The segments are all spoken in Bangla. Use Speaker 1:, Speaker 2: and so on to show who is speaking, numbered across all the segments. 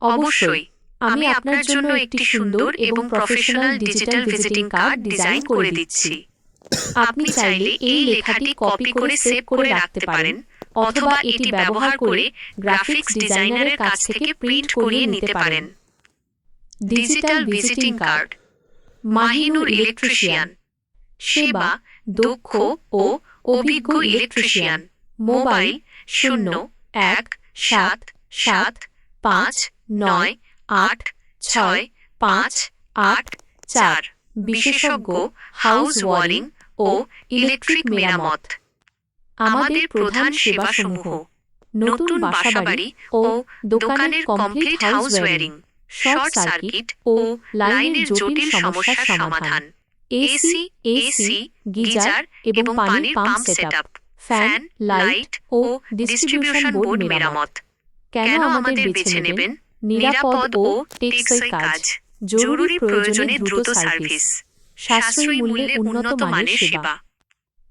Speaker 1: অবশ্যই, আমি আপনার জন্য একটি সুন্দর এবং professional digital visiting card design করে দিচ্ছি। আপনি চাইলে এই লেখাটি কপি করে সেভ করে রাখতে পারেন, অথবা এটি ব্যবহার করে গ্রাফিক্স ডিজাইনারের কাছ থেকে প্রিন্ট করিয়ে নিতে পারেন। Digital visiting card. Mahinur electrician. সেবা দক্ষ ও অভিজ্ঞ ইলেকট্রিশিয়ান। মোবাইল 0177598658 বিশেষজ্ঞ হাউস ওয়ারিং ও ইলেকট্রিক মেরামত। আমাদের প্রধান সেবাসমূহ: নতুন বাসাবাড়ি ও দোকানের complete house wiring, short circuit ও লাইনের জটিল সমস্যার সমাধান, এসি, গিজার এবং পানির পাম্প সেটআপ, ফ্যান, লাইট ও ডিস্ট্রিবিউশন বোর্ড মেরামত। কেন আমাদের বেছে নেবেন? নিরাপদ ও টেকসই কাজ, জরুরি প্রয়োজনে দ্রুত সার্ভিস, সাশ্রয়ী মূল্যে উন্নত মানের সেবা।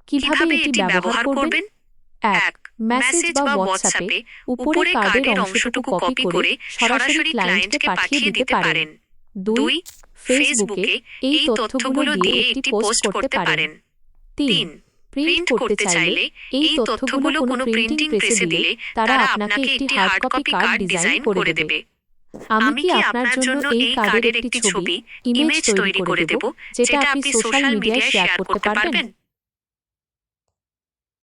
Speaker 1: কিভাবে এটি ব্যবহার করবেন? 1. মেসেজ বা হোয়াটসঅ্যাপে উপরে কার্ডের অংশটুকু কপি করে সরাসরি ক্লায়েন্টকে পাঠিয়ে দিতে পারেন। 2. ফেসবুকে এই তথ্যগুলো দিয়ে একটি পোস্ট করতে পারেন। 3. প্রিন্ট করতে চাইলে এই তথ্যগুলো কোনো প্রিন্টিং প্রেসে দিলে তারা আপনাকে একটি হার্ড কপি কার্ড ডিজাইন করে দেবে। আমি কি আপনার জন্য এই কার্ডের একটি ছবি, ইমেজ তৈরি করে দেব, যেটা আপনি সোশ্যাল মিডিয়ায় শেয়ার করতে পারবেন?